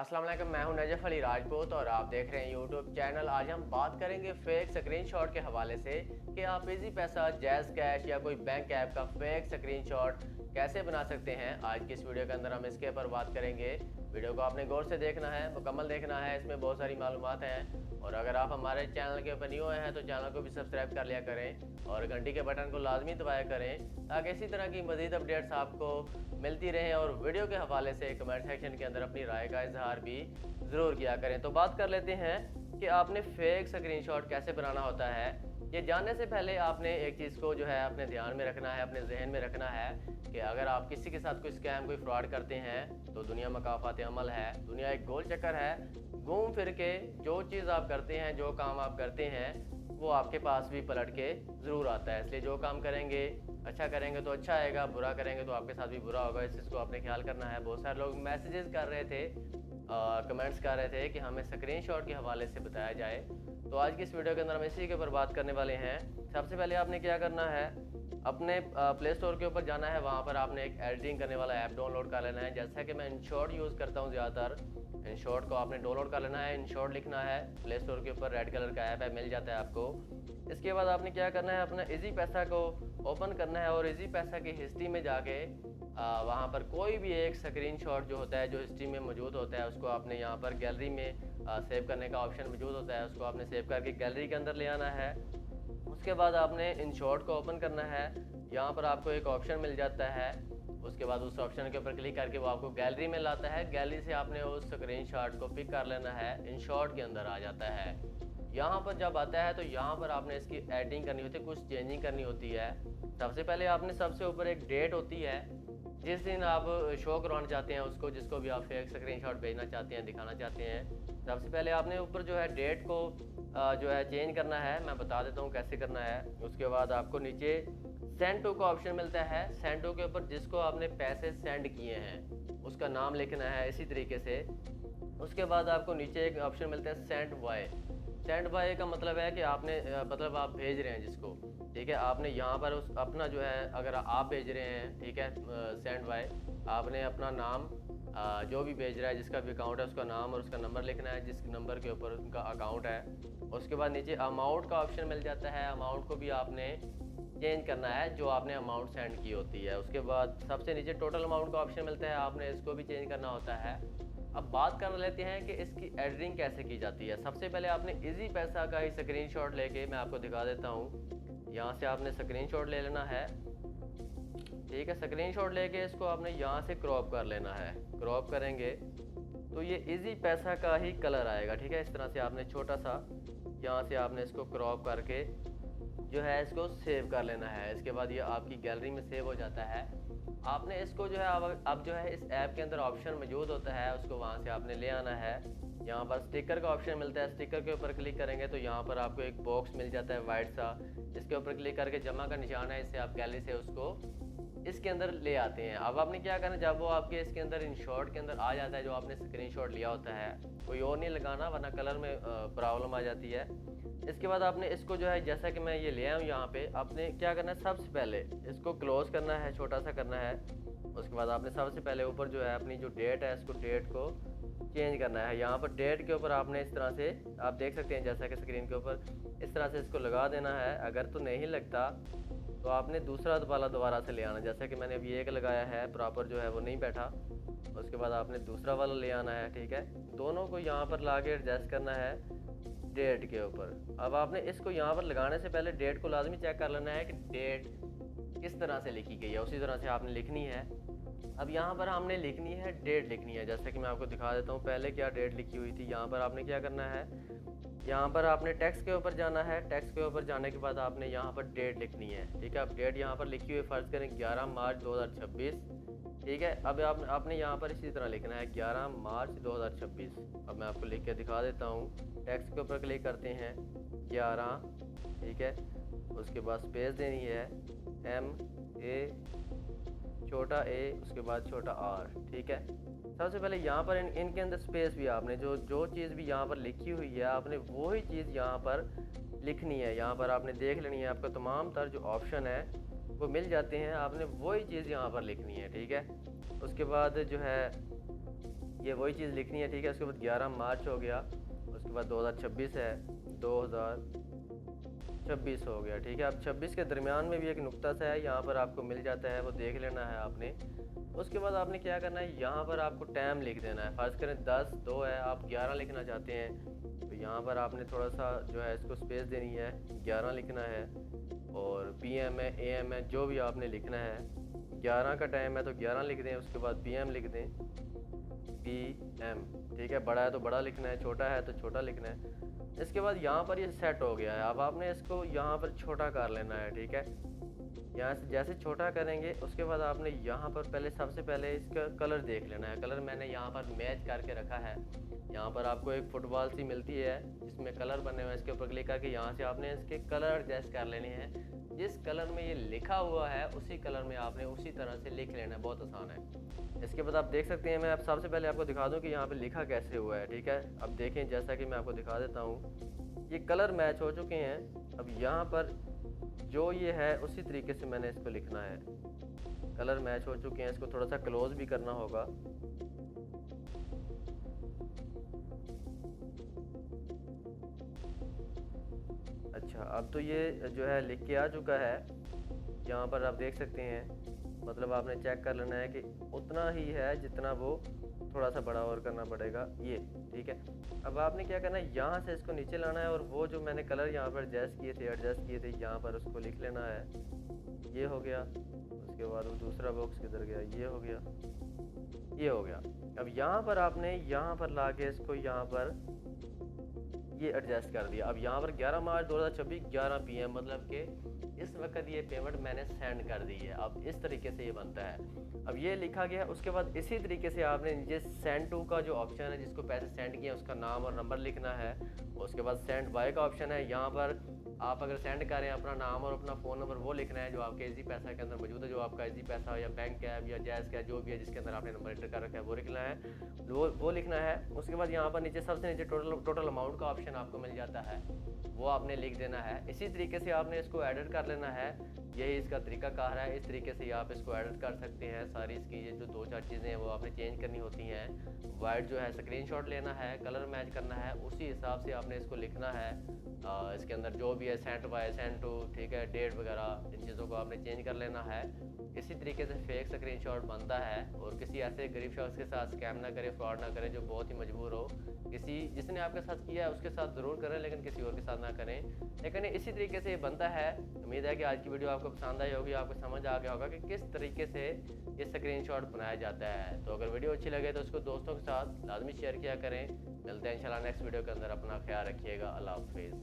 अस्सलाम वालेकुम, मैं हूं नजफ़ अली राजपूत और आप देख रहे हैं यूट्यूब चैनल। आज हम बात करेंगे फेक स्क्रीनशॉट के हवाले से कि आप इजी पैसा, जैज़ कैश या कोई बैंक ऐप का फेक स्क्रीनशॉट कैसे बना सकते हैं। आज की इस वीडियो के अंदर हम इसके ऊपर बात करेंगे। वीडियो को आपने गौर से देखना है, मुकम्मल देखना है, इसमें बहुत सारी मालूमात हैं। और अगर आप हमारे चैनल के ऊपर न्यू हैं तो चैनल को भी सब्सक्राइब कर लिया करें और घंटी के बटन को लाजमी दबाया करें ताकि इसी तरह की मज़ीद अपडेट्स आपको मिलती रहें। और वीडियो के हवाले से कमेंट सेक्शन के अंदर अपनी राय का इजहार भी ज़रूर किया करें। तो बात कर लेते हैं कि आपने फेक स्क्रीनशॉट कैसे बनाना होता है। ये जानने से पहले आपने एक चीज़ को जो है अपने ध्यान में रखना है, अपने जहन में रखना है कि अगर आप किसी के साथ कोई स्कैम, कोई फ्रॉड करते हैं तो दुनिया मकाफात अमल है, दुनिया एक गोल चक्कर है। घूम फिर के जो चीज़ आप करते हैं, जो काम आप करते हैं, वो आपके पास भी पलट के ज़रूर आता है। इसलिए जो काम करेंगे, अच्छा करेंगे तो अच्छा आएगा, बुरा करेंगे तो आपके साथ भी बुरा होगा। इस चीज़ को आपने ख्याल करना है। बहुत सारे लोग मैसेजेस कर रहे थे, कमेंट्स कर रहे थे कि हमें स्क्रीनशॉट के हवाले से बताया जाए। तो आज की इस वीडियो के अंदर हम इसी के ऊपर बात करने वाले हैं। सबसे पहले आपने क्या करना है, अपने प्ले स्टोर के ऊपर जाना है। वहाँ पर आपने एक एडिटिंग करने वाला ऐप डाउनलोड कर लेना है। जैसा कि मैं इनशॉट यूज़ करता हूँ ज़्यादातर, इनशॉट को आपने डाउनलोड कर लेना है। इनशॉट लिखना है, प्ले स्टोर के ऊपर रेड कलर का ऐप है, मिल जाता है आपको। इसके बाद आपने क्या करना है, अपना इजी पैसा को ओपन करना है और इजी पैसा की हिस्ट्री में जाके वहाँ पर कोई भी एक स्क्रीनशॉट जो होता है, जो हिस्ट्री में मौजूद होता है, उसको आपने यहाँ पर गैलरी में सेव करने का ऑप्शन मौजूद होता है। उसको आपने सेव करके गैलरी के अंदर ले आना है। उसके बाद आपने इनशॉट को ओपन करना है। यहाँ पर आपको एक ऑप्शन मिल जाता है। उसके बाद उस ऑप्शन के ऊपर क्लिक करके वो आपको गैलरी में लाता है। गैलरी से आपने उस स्क्रीनशॉट को पिक कर लेना है, इनशॉट के अंदर आ जाता है। यहाँ पर जब आता है तो यहाँ पर आपने इसकी एडिटिंग करनी होती है, कुछ चेंजिंग करनी होती है। सबसे पहले आपने सबसे ऊपर एक डेट होती है, जिस दिन आप शो करवाना चाहते हैं उसको, जिसको भी आप फेक स्क्रीनशॉट भेजना चाहते हैं, दिखाना चाहते हैं। सबसे पहले आपने ऊपर जो है डेट को जो है चेंज करना है। मैं बता देता हूँ कैसे करना है। उसके बाद आपको नीचे सेंड टू का ऑप्शन मिलता है। सेंड टू के ऊपर जिसको आपने पैसे सेंड किए हैं उसका नाम लिखना है इसी तरीके से। उसके बाद आपको नीचे एक ऑप्शन मिलता है सेंड वाई। सेंड वाई का मतलब है कि आपने मतलब आप भेज रहे हैं जिसको, ठीक है। आपने यहाँ पर उस अपना जो है, अगर आप भेज रहे हैं, ठीक है, सेंड वाई, आपने अपना नाम जो भी भेज रहा है, जिसका भी अकाउंट है, उसका नाम और उसका नंबर लिखना है, जिस नंबर के ऊपर उनका अकाउंट है। उसके बाद नीचे अमाउंट का ऑप्शन मिल जाता है। अमाउंट को भी आपने चेंज करना है जो आपने अमाउंट सेंड की होती है। उसके बाद सबसे नीचे टोटल अमाउंट का ऑप्शन मिलता है, आपने इसको भी चेंज करना होता है। अब बात कर लेते हैं कि इसकी एडिटिंग कैसे की जाती है। सबसे पहले आपने इजी पैसा का ही स्क्रीनशॉट लेके मैं आपको दिखा देता हूँ। यहाँ से आपने स्क्रीनशॉट ले लेना है, ठीक है। स्क्रीनशॉट लेके इसको आपने यहाँ से क्रॉप कर लेना है। क्रॉप करेंगे तो ये इजी पैसा का ही कलर आएगा, ठीक है। इस तरह से आपने छोटा सा यहाँ से आपने इसको क्रॉप करके जो है इसको सेव कर लेना है। इसके बाद ये आपकी गैलरी में सेव हो जाता है। आपने इसको जो है अब जो है इस ऐप के अंदर ऑप्शन मौजूद होता है, उसको वहाँ से आपने ले आना है। यहाँ पर स्टिकर का ऑप्शन मिलता है। स्टिकर के ऊपर क्लिक करेंगे तो यहाँ पर आपको एक बॉक्स मिल जाता है वाइट सा। इसके ऊपर क्लिक करके जमा का निशान है, इससे आप गैलरी से उसको इसके अंदर ले आते हैं। अब आपने क्या करना है, जब वो आपके इसके अंदर इनशॉट के अंदर आ जाता है, जो आपने स्क्रीनशॉट लिया होता है, कोई और नहीं लगाना वरना कलर में प्रॉब्लम आ जाती है। इसके बाद आपने इसको जो है, जैसा कि मैं ये ले आया हूँ यहाँ पे, आपने क्या करना है, सबसे पहले इसको क्लोज करना है, छोटा सा करना है। उसके बाद आपने सबसे पहले ऊपर जो है अपनी जो डेट है, इसको डेट को चेंज करना है। यहाँ पर डेट के ऊपर आपने इस तरह से, आप देख सकते हैं जैसा कि स्क्रीन के ऊपर, इस तरह से इसको लगा देना है। अगर तो नहीं लगता तो आपने दूसरा वाला दोबारा से ले आना। जैसा कि मैंने अभी एक लगाया है, प्रॉपर जो है वो नहीं बैठा। उसके बाद आपने दूसरा वाला ले आना है, ठीक है। दोनों को यहाँ पर ला के एडजस्ट करना है डेट के ऊपर। अब आपने इसको यहाँ पर लगाने से पहले डेट को लाजमी चेक कर लेना है कि डेट किस तरह से लिखी गई है, उसी तरह से आपने लिखनी है। अब यहाँ पर हमने लिखनी है, डेट लिखनी है। जैसा कि मैं आपको दिखा देता हूँ पहले क्या डेट लिखी हुई थी। यहाँ पर आपने क्या करना है, यहाँ पर आपने टेक्स्ट के ऊपर जाना है। टेक्स्ट के ऊपर जाने के बाद आपने यहाँ पर डेट लिखनी है, ठीक है। अब डेट यहाँ पर लिखी हुई फ़र्ज़ करें 11 मार्च 2026, ठीक है। अब आपने यहाँ पर इसी तरह लिखना है 11 मार्च 2026। अब मैं आपको लिख के दिखा देता हूँ। टेक्स्ट के ऊपर क्लिक करते हैं, 11, ठीक है। उसके बाद स्पेस देनी है, MA, छोटा a, उसके बाद छोटा r, ठीक है। सबसे पहले यहाँ पर इनके अंदर स्पेस भी आपने जो जो चीज़ भी यहाँ पर लिखी हुई है, आपने वही चीज़ यहाँ पर लिखनी है। यहाँ पर आपने देख लेनी है, आपका तमाम तर जो ऑप्शन है वो मिल जाते हैं, आपने वही चीज़ यहाँ पर लिखनी है, ठीक है। उसके बाद जो है ये वही चीज़ लिखनी है, ठीक है। उसके बाद 11 मार्च हो गया, उसके बाद 2026 है, 2026 हो गया, ठीक है। अब 26 के दरमियान में भी एक नुक्ता सा है, यहाँ पर आपको मिल जाता है, वो देख लेना है आपने। उसके बाद आपने क्या करना है, यहाँ पर आपको टाइम लिख देना है। फ़र्ज़ करें 10:02 है, आप 11 लिखना चाहते हैं, तो यहाँ पर आपने थोड़ा सा जो है इसको स्पेस देनी है, 11 लिखना है। और पीएम है, एएम है, जो भी आपने लिखना है। 11 का टाइम है तो 11 लिख दें, उसके बाद पीएम लिख दें, पीएम, ठीक है। बड़ा है तो बड़ा लिखना है, छोटा है तो छोटा लिखना है। इसके बाद यहाँ पर ये सेट हो गया है। अब आपने इसको यहाँ पर छोटा कर लेना है, ठीक है। यहाँ से जैसे छोटा करेंगे, उसके बाद आपने यहाँ पर पहले सबसे पहले इसका कलर देख लेना है। कलर मैंने यहाँ पर मैच करके रखा है। यहाँ पर आपको एक फुटबॉल सी मिलती है जिसमें कलर बने हुए हैं, इसके ऊपर क्लिक करके यहाँ से आपने इसके कलर एडजस्ट कर लेने हैं। जिस कलर में ये लिखा हुआ है उसी कलर में आपने उसी तरह से लिख लेना है, बहुत आसान है। इसके बाद आप देख सकते हैं, मैं अब सबसे पहले आपको दिखा दूँ कि यहाँ पर लिखा कैसे हुआ है, ठीक है। अब देखें, जैसा कि मैं आपको दिखा देता हूँ, ये कलर मैच हो चुके हैं। अब यहाँ पर जो ये है उसी तरीके से मैंने इसको लिखना है। कलर मैच हो चुके हैं, इसको थोड़ा सा क्लोज भी करना होगा। अच्छा, अब तो ये जो है लिख के आ चुका है। यहाँ पर आप देख सकते हैं, मतलब आपने चेक कर लेना है कि उतना ही है जितना वो, थोड़ा सा बड़ा और करना पड़ेगा ये, ठीक है। अब आपने क्या करना है, यहाँ से इसको नीचे लाना है और वो जो मैंने कलर यहाँ पर एडजस्ट किए थे यहाँ पर उसको लिख लेना है। ये हो गया। उसके बाद वो दूसरा बॉक्स किधर गया, ये हो गया, ये हो गया। अब यहाँ पर आपने यहाँ पर ला के इसको यहाँ पर ये एडजस्ट कर दिया। अब यहाँ पर 11 मार्च 2026 11 PM, मतलब कि इस वक्त ये पेमेंट मैंने सेंड कर दी है। अब इस तरीके से ये बनता है। अब ये लिखा गया। उसके बाद इसी तरीके से आपने नीचे सेंड टू का जो ऑप्शन है, जिसको पैसे सेंड किए उसका नाम और नंबर लिखना है। उसके बाद सेंड बाय का ऑप्शन है, यहाँ पर आप अगर सेंड करें अपना नाम और अपना फ़ोन नंबर वो लिखना है जो आपके इजी पैसा के अंदर मौजूद है, जो आपका इजी पैसा या बैंक ऐप या जैज़ का जो भी है जिसके अंदर आपने नंबर एंटर कर रखा है वो लिखना है, वो लिखना है। उसके बाद यहाँ पर नीचे सबसे नीचे टोटल अमाउंट का ऑप्शन आपको मिल जाता है, वो आपने लिख देना है। इसी तरीके से आपने इसको एडिट कर लेना है। यही इसका तरीकाकार है। इस तरीके से आप इसको एडिट कर सकते हैं। सारी इसकी ये जो 2-4 चीज़ें हैं वो आपने चेंज करनी होती हैं। वाइट जो है स्क्रीनशॉट लेना है, कलर मैच करना है, उसी हिसाब से आपने इसको लिखना है। इसके अंदर जो भी है सेंट बाय, सेंट टू, ठीक है, डेट वगैरह, इन चीज़ों को आपने चेंज कर लेना है। इसी तरीके से फेक स्क्रीनशॉट बनता है। और किसी ऐसे गरीब शख्स के साथ स्कैम ना करें, फ्रॉड ना करें जो बहुत ही मजबूर हो। किसी जिसने आपके साथ किया है उसके साथ ज़रूर करें, लेकिन किसी और के साथ ना करें। लेकिन इसी तरीके से ये बनता है। उम्मीद है कि आज की वीडियो आपको पसंद आई होगी, आपको समझ आ गया होगा कि किस तरीके से ये स्क्रीनशॉट बनाया जाता है। तो अगर वीडियो अच्छी लगे तो उसको दोस्तों के साथ लाजमी शेयर किया करें। मिलते हैं इंशाल्लाह नेक्स्ट वीडियो के अंदर। अपना ख्याल रखिएगा। अल्लाह हाफिज़।